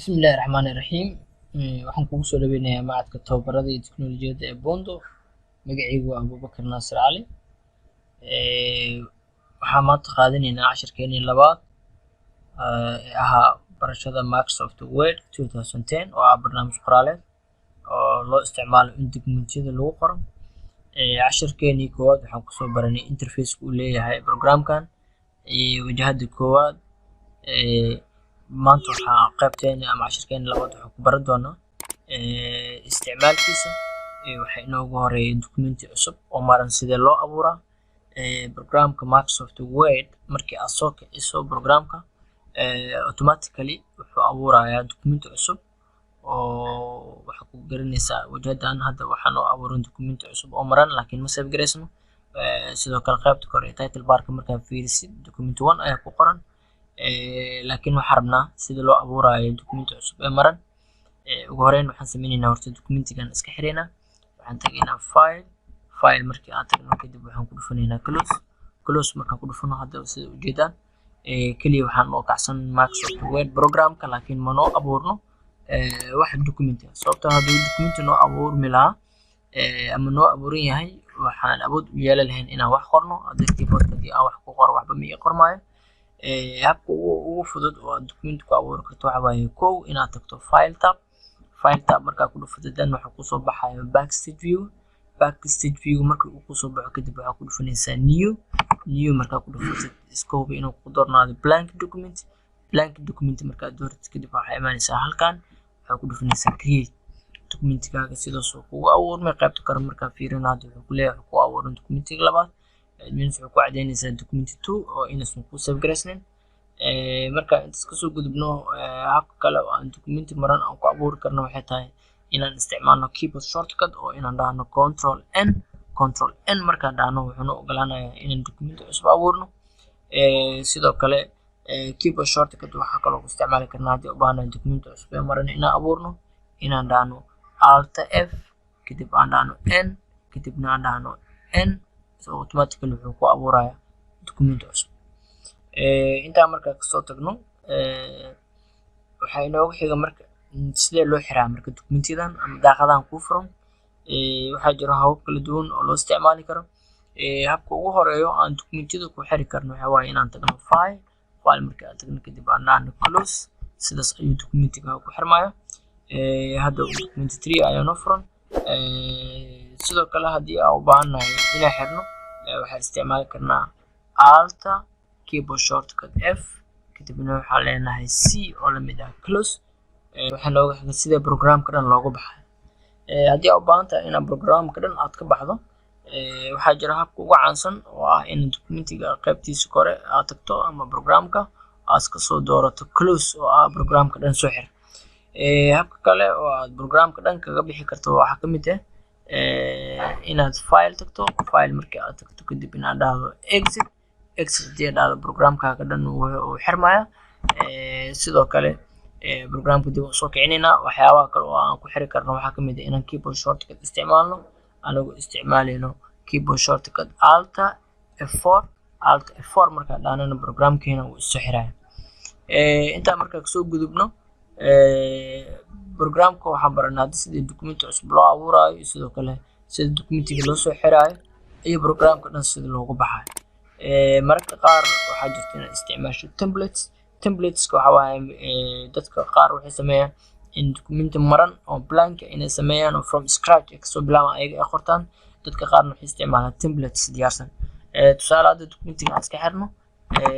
بسم الله الرحمن الرحيم waxaan kugu soo dhaweynayaa macadka tababarada iyo tiknoolajiyadda ee Bondo. Magacaygu waa Abubakar Naasir Cali. Waxaan maanta qaadanaynaa casharkeenii labaad ee ahaa barashada Microsoft Word 2010 oo ah barnaamij qoraaleed oo loo isticmaalo in dokumentiyada lagu qoro. Casharkeenii koowaad waxaan kusoo baranay interface uu leeyahay programkan iyo wajahada koowaad. maanta waxaa qaybteena ama casharkeena labaad waxaan ku baran doonaa isticmaalkiisa. Waxaa inoogu horeeya documenti cusub oo maran sidee loo abuuraa. Programka Microsoft Word markii aad soo kiciso programka automatically wuxuu abuurayaa documenti cusub oo waxa ku garanaysaa wajahadan hadda waxaan oo abuurin documenti cusub oo maran laakiin ma save gareysno. sidoo kale qaybta kore ee title barka markaa fiirisid document 1 ayaa ku qoran. laakiin waxaan rabnaa sida loo abuurayo documenti cusub ee maran. ugu horeyn waxaan sameynaynaa horta documentigan iska xireynaa. waxaan tagaynaa file markii aan tagno kadib waxaan ku dhufanaynaa close markaan ku dhufano hadda sida ujeedaan kaliya waxaan oo kacsan Microsoft Word programka laakiin ma noo abuurno wax documenti ah. sababtoo haddii documenti noo abuurmi lahaa ama noo abuuran yahay waxaan awood u yeelan lahayn inaan wax qorno. haddii keyboardkii aan wax ku qoro waxba ma ii qormaayo. habka ugu fudud oo aad documenti ku abuuri karto waxa waaye kow inaad tagto file tab markaa ku dhufato dan waxa kusoo baxayo backstage view marka uu kusoo baxo kadib waxaa ku dhufanaysaa new markaa ku dhufato iska hubi inuu ku doornaado blank document markaa dooratid kadib waxaa imaanaysaa halkan waxaa ku dhufanaysaa create documentigaaga sidaas oo kugu abuurmay. qaybta kore markaa fiirino hadda wuxuu ku leeyahay ku abuuran documentiga labaad means wuxuu ku cadeynaysaa documenti 2 oo inaysan ku save gareysnin. marka intaas kasoo gudubno habka kale oo aan documenti maran aan ku abuuri karno waxay tahay inaan isticmaalno keyboard shortcut oo inaan dhahno control n markaan dhahno wuxuu noo ogolaanayaa inaan documenti cusub abuurno. sidoo kale keyboard shortcut waxaa kaloo ku isticmaali karnaa haddii u baahnahay documenti cusub ee maran inaan abuurno inaan dhahno alt f kadib aan dhahno n kadibna aan dhahno n so automatically wuxuu ku abuurayaa documenti cusub. intaa markaa kasoo tagno waxaa inoogu xiga marka sidee loo xiraa marka documentiyadan ama daaqadahan kuu furan. waxaa jira habab kala duwan oo loo isticmaali karo. habka ugu horeeyo aan documentiyada ku xiri karno waxaa waaye inaan tagno file markii aan tagno kadib aan dhahno close. sidaas ayuu documentiga ku xirmaya. hadda documenti 3 ayaa noo furan. sidoo kale haddii aan u baahannahay inaan xirno waxaan isticmaali karnaa alt keyboard shortcut f kadibna waxaan leenahay c oo lamid ah close. waxaan looga xiga sida programka dhan looga baxay. haddii aad u baahan tahay inaad programka dhan aad ka baxdo waxaa jira habka ugu caansan oo ah in documentiga qaybtiisa kore aad tagto ama programka aad ka soo doorato close oo ah programka dhan soo xir. habka kale oo aad programka dhan kaga bixi karto waxaa ka mid ah inaad file tagto markii aad tagto kadib inaad dhahdo exit hadii aad dhahdo programkaaga dhan wuu xirmaya. sidoo kale programka dib u soo kicinaynaa. waxyaabaha kale oo aan ku xiri karno waxaa ka mid ah inaan keyboard shortcut isticmaalno anagoo isticmaalayno keyboard shortcut alt f4 markaa dhahnana programkeena wuu isoo xiraya. intaa markaa kasoo gudubno programka waxaan baranaa sida documenti cusub loo abuurayo iyo sidoo kale sida documentiga loo soo xiraayo iyo programka dhan sida loogu baxayo. mararka qaar waxaa jirta inaad isticmaasho templateska waxaa waaye dadka qaar waxay sameeyaan in documenti maran oo blank inay sameeyaan oo from scratch kasoo bilaabaan ayaga ay qortaan. dadka qaarna waxay isticmaalaan templates diyaarsan. tusaale hadda documentiga aan iska xirno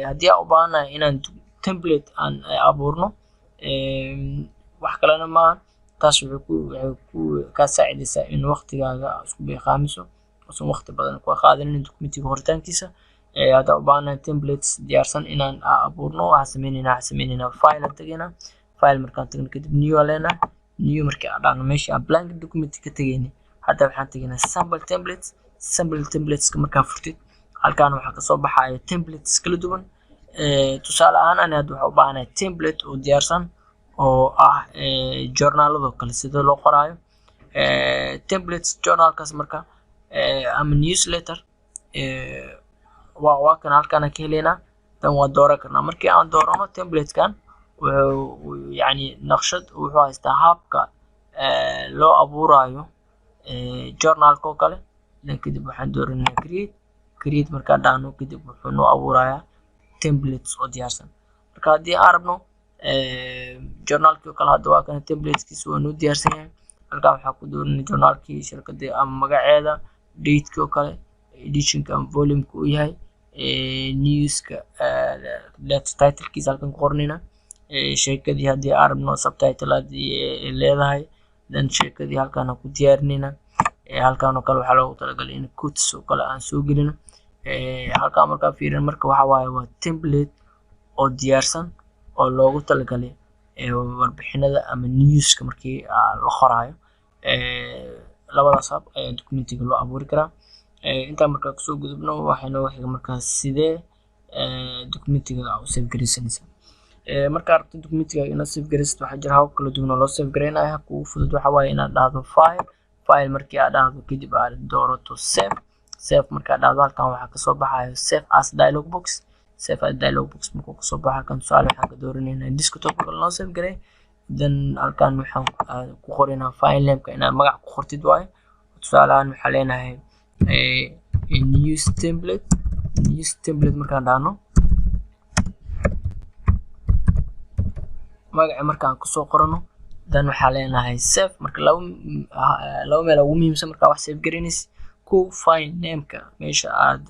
haddii aan u baahanahay inaan template aan abuurno wax kalena maahan taas waxay ku kaa saacidaysaa in waqtigaaga isku beeqaamiso oosan waqti badan ku qaadanin documentiga qoritaankiisa. haddaan u baahanahay templates diyaarsan inaan abuurno waxaan sameynaynaa file tagaynaa markaan tagno kadib new aan leenahay markii aan dhahno meeshii aan blank document ka tagaynay hadda waxaan tagaynaa sample templateska markaa furtid halkaan waxaa kasoo baxaya templates kala duwan. tusaale ahaan ani hadda waxaan u baahanahay template oo diyaarsan oo ah journaalado kale sida loo qoraayo. templates journalkaas marka ama newsletter waa kan halkaan ka heleynaa dan waa dooran karnaa. markii aan doorano templatekan يعني naqshad wuxuu haystaa habka loo abuurayo journalka oo kale. dan kadib waxaan dooranaa create markaan dhahno kadib wuxuu noo abuurayaa templates oo diyaarsan. marka haddii aan rabno journalkii oo kale hadda waa kana templateskiisa waa noo diyaarsan yahay. halkan waxaa ku dooranay journalkii shirkadii ama magaceeda, dateki oo kale, editionka ama volumeka uu yahay, newska titlekiisa halkan ku qornayna, sheekadii haddii aan rabno subtitle haddii ay leedahay, dan sheekadii halkan aan ku diyaarinayna. halkan oo kale waxaa loogu talagalay in quotes oo kale aan soo gelino. halkan markaa fiirin marka waxa waaye waa template oo diyaarsan oo loogu talagalay warbixinada ama newska markii la qoraayo. labadaas hab ayaa documentiga loo abuuri karaa. intaan markaa kusoo gudubno waxay nooga xiga markaa sidee documentiga u save garaysanaysaa. markaa rabto documentiga inaad save garaysato waxaa jira habab kala duwan oo loo save garaynayo. habka ugu fudud waxa waaye inaad dhahdo file markii aad dhahdo kadib aad doorato save markaa dhahdo halkan waxaa kasoo baxayo save as dialog box. markuu kasoo baxo halkan tusaale waxaan ka dooranaynaa desktop loo save garay. dan halkan waxaan ku qoraynaa file nameka inaad magac ku qortid waaye. tusaalehaan waxaa leenahay news template markaan dhahno magaca markaan kusoo qorano dan waxaa leenahay save. marka laba meel ugu muhiimsan markaa wax save garaynaysa. kow file nameka meesha aad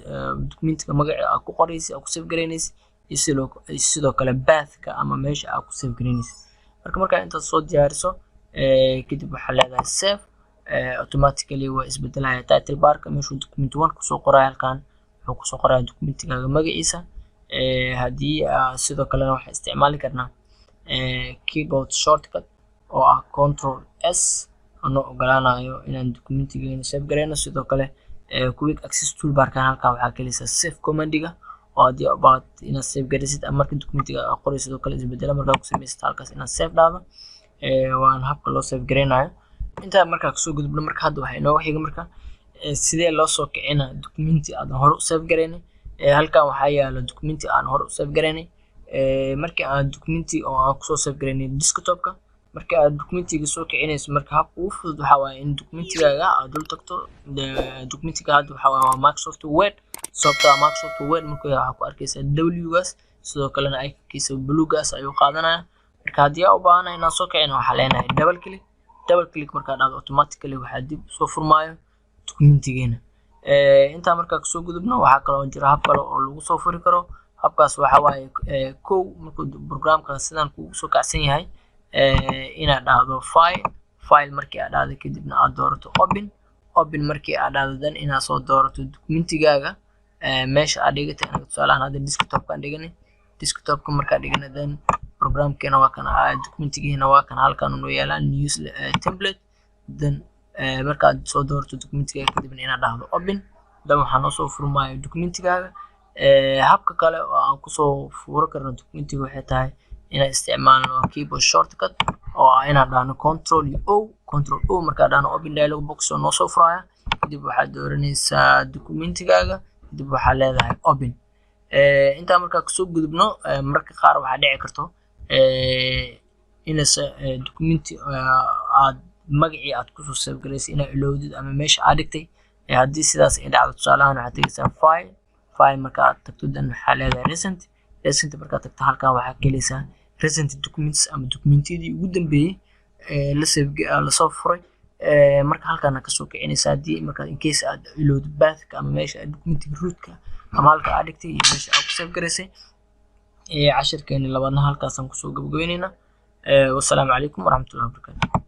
documentiga magaca aad ku qoraysa aad ku save garaynaysa, iyo sidoo kale pathka ama meesha aad ku save garaynaysa. markaa intaad soo diyaariso kadib waxaa leedahay save. automatically waa isbedelaya title barka meeshuu document 1 kusoo qoraya. halkan wuxuu kusoo qoraya documentigaaga magaciisa. haddii sidoo kalena waxaan isticmaali karnaa keyboard shortcut oo ah control s oo noo ogolaanayo inaan documentigeena save garayno. sidoo kale quick access toolbarkan halkan waxaa ka heleysaa save commandiga oo haddii abaad inaad save garaysid ama marka documentiga aad qoraysid sidoo kale isbedela markaa ku samaysid halkaas inaad save dhahdo. waana habka loo save garaynayo. intaa markaa kasoo gudubno marka hadda waxay nooga xiga marka sidee loo soo kicina documenti aan hore u save garaynay. halkan waxaa yaalo documenti aan hore u save garaynay. markii aan documenti oo aan kusoo save garaynay desktopka, marka aad documentiga soo kicinayso marka habka ugu fudud waxaa waaye in documentigaaga aad dul tagto. documentiga hadda waxaa waaye waa Microsoft Word. sababtoo ah Microsoft Word markuu yahay waxaa ku arkaysaa W-gaas sidoo kalena iconkiisa buluugaas ayuu qaadanaya. marka haddii aad u baahanahay inaan soo kicino waxaa leenahay double click markaa dhahdo automatically waxaa dib soo furmaayo documentigeena. intaa markaa kasoo gudubno waxaa kaloo jira hab kale oo lagu soo furi karo. habkaas waxaa waaye kow markuu programka sidaan kugu soo kacsan yahay inaad dhahdo file markii aad dhahdo kadibna aad doorato open markii aad dhahdo dan inaad soo doorato documentigaaga meesha aad dhigatay. anaga tusaalahaan hadda desktopkaan dhiganay. desktopka markaa dhigana dan programkeena waa kan documentigeena waa kan halkan noo yaalaa news template. dan markaad soo doorato documentigaaga kadibna inaad dhahdo open dan waxaa noo soo furmaayo documentigaaga. habka kale oo aan kusoo furo karno documentiga waxay tahay inaan isticmaalno keyboard shortcut oo ah inaan dhahno control o markaa dhahno open dialog box oo noo soo furaya. kadib waxaad dooranaysaa documentigaaga kadib waxaa leedahay open. intaa markaa kasoo gudubno marka qaar waxaa dhici karto inaysa documenti aad magacii aad kusoo save garaysay inaad ilowdid ama meesha aad dhigtay. haddii sidaas ay dhacdo tusaalahaan waxaad tegaysaa file marka aad tagto dan waxaa leedahay recent markaad tagto halkan waxaa ka heleysaa recent documents ama documentiyadii ugu dambeeyay lasoo furay. marka halkaana kasoo kicinaysa haddii markaa in case aad ilowdo pathka ama meesha aad documentiga rootka ama halka aad dhigtay iyo meesha aad ku save garaysay. cashirkeeni labaadna halkaasaan kusoo gabagabeynayna. wassalaamu calaykum waraxmatullahi wabarakaatu.